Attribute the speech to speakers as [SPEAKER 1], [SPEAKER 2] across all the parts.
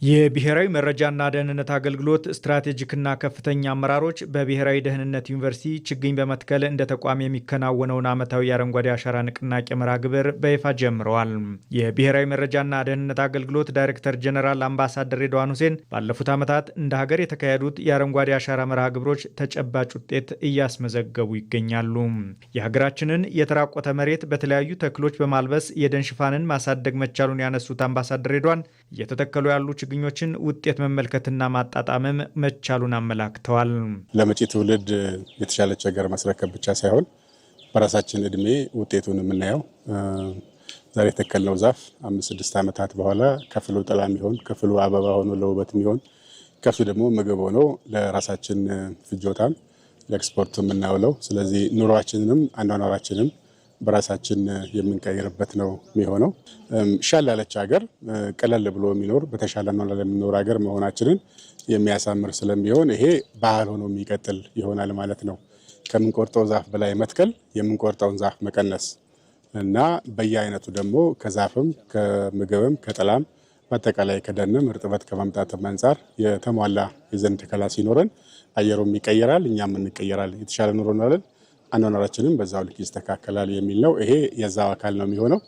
[SPEAKER 1] የብሔራዊ መረጃና ደህንነት አገልግሎት ስትራቴጂክና ከፍተኛ አመራሮች በብሔራዊ ደህንነት ዩኒቨርሲቲ ችግኝ በመትከል እንደ ተቋም የሚከናወነውን ዓመታዊ የአረንጓዴ አሻራ ንቅናቄ መርሃ ግብር በይፋ ጀምረዋል። የብሔራዊ መረጃና ደህንነት አገልግሎት ዳይሬክተር ጀነራል አምባሳደር ሬድዋን ሁሴን ባለፉት ዓመታት እንደ ሀገር የተካሄዱት የአረንጓዴ አሻራ መርሃ ግብሮች ተጨባጭ ውጤት እያስመዘገቡ ይገኛሉ። የሀገራችንን የተራቆተ መሬት በተለያዩ ተክሎች በማልበስ የደን ሽፋንን ማሳደግ መቻሉን ያነሱት አምባሳደር ሬድዋን እየተተከሉ ያሉ ችግኞችን ውጤት መመልከትና ማጣጣምም መቻሉን አመላክተዋል።
[SPEAKER 2] ለመጪ ትውልድ የተሻለች ሀገር ማስረከብ ብቻ ሳይሆን በራሳችን እድሜ ውጤቱን የምናየው ዛሬ የተከልነው ዛፍ 5-6 ዓመታት በኋላ ከፍሉ ጥላ የሚሆን ከፍሉ አበባ ሆኖ ለውበት የሚሆን ከሱ ደግሞ ምግብ ሆኖ ለራሳችን ፍጆታም ለኤክስፖርት የምናውለው። ስለዚህ ኑሯችንንም አኗኗራችንም በራሳችን የምንቀይርበት ነው የሚሆነው። ሻል ያለች ሀገር ቀለል ብሎ የሚኖር በተሻለ አኗኗር የሚኖር ሀገር መሆናችንን የሚያሳምር ስለሚሆን ይሄ ባህል ሆኖ የሚቀጥል ይሆናል ማለት ነው። ከምንቆርጠው ዛፍ በላይ መትከል፣ የምንቆርጠውን ዛፍ መቀነስ እና በየአይነቱ ደግሞ ከዛፍም ከምግብም ከጥላም በአጠቃላይ ከደንም እርጥበት ከማምጣትም አንጻር የተሟላ የዘን ተከላ ሲኖረን አየሩም ይቀየራል፣ እኛም እንቀየራል፣ የተሻለ ኑሮ እንኖራለን፣ አኗኗራችንም በዛው ልክ ይስተካከላል የሚል ነው። ይሄ የዛው አካል ነው የሚሆነው።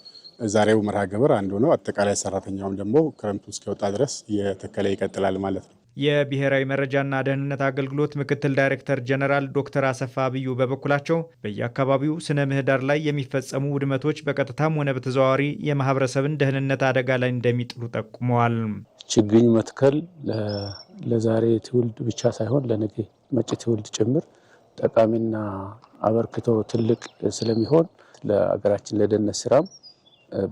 [SPEAKER 2] ዛሬው መርሃ ግብር አንዱ ነው። አጠቃላይ ሰራተኛውም ደግሞ ክረምቱ እስኪወጣ ድረስ የተከለ ይቀጥላል ማለት ነው።
[SPEAKER 1] የብሔራዊ መረጃና ደህንነት አገልግሎት ምክትል ዳይሬክተር ጀነራል ዶክተር አሰፋ አብዩ በበኩላቸው በየአካባቢው ስነ ምህዳር ላይ የሚፈጸሙ ውድመቶች በቀጥታም ሆነ በተዘዋዋሪ የማህበረሰብን ደህንነት አደጋ ላይ እንደሚጥሉ ጠቁመዋል።
[SPEAKER 3] ችግኝ መትከል ለዛሬ ትውልድ ብቻ ሳይሆን ለነገ መጪ ትውልድ ጭምር ጠቃሚና አበርክቶ ትልቅ ስለሚሆን ለሀገራችን ለደህንነት ስራም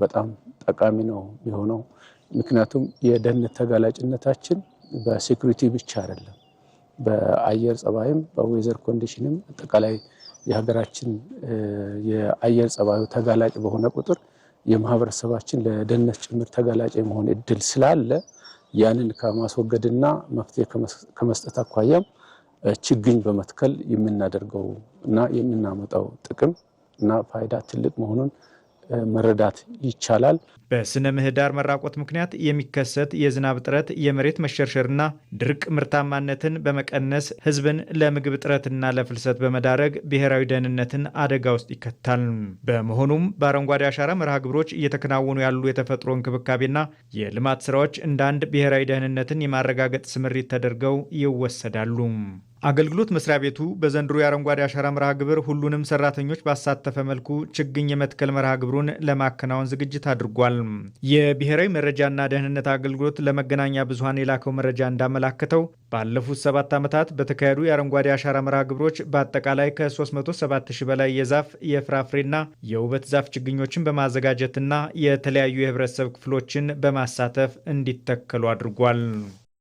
[SPEAKER 3] በጣም ጠቃሚ ነው የሚሆነው። ምክንያቱም የደህንነት ተጋላጭነታችን በሴኩሪቲ ብቻ አይደለም፣ በአየር ጸባይም በዌዘር ኮንዲሽንም አጠቃላይ የሀገራችን የአየር ጸባዩ ተጋላጭ በሆነ ቁጥር የማህበረሰባችን ለደህንነት ጭምር ተጋላጭ የመሆን እድል ስላለ ያንን ከማስወገድና መፍትሄ ከመስጠት አኳያም ችግኝ በመትከል የምናደርገው እና የምናመጣው ጥቅም እና ፋይዳ ትልቅ መሆኑን መረዳት ይቻላል።
[SPEAKER 1] በስነ ምህዳር መራቆት ምክንያት የሚከሰት የዝናብ እጥረት፣ የመሬት መሸርሸርና ድርቅ ምርታማነትን በመቀነስ ሕዝብን ለምግብ እጥረትና ለፍልሰት በመዳረግ ብሔራዊ ደህንነትን አደጋ ውስጥ ይከታል። በመሆኑም በአረንጓዴ አሻራ መርሃ ግብሮች እየተከናወኑ ያሉ የተፈጥሮ እንክብካቤና የልማት ስራዎች እንደ አንድ ብሔራዊ ደህንነትን የማረጋገጥ ስምሪት ተደርገው ይወሰዳሉ። አገልግሎት መስሪያ ቤቱ በዘንድሮ የአረንጓዴ አሻራ መርሃ ግብር ሁሉንም ሰራተኞች ባሳተፈ መልኩ ችግኝ የመትከል መርሃ ግብሩን ለማከናወን ዝግጅት አድርጓል። የብሔራዊ መረጃና ደህንነት አገልግሎት ለመገናኛ ብዙሃን የላከው መረጃ እንዳመላከተው ባለፉት 7 ዓመታት በተካሄዱ የአረንጓዴ አሻራ መርሃ ግብሮች በአጠቃላይ ከ307,000 በላይ የዛፍ የፍራፍሬና የውበት ዛፍ ችግኞችን በማዘጋጀትና የተለያዩ የህብረተሰብ ክፍሎችን በማሳተፍ እንዲተከሉ አድርጓል።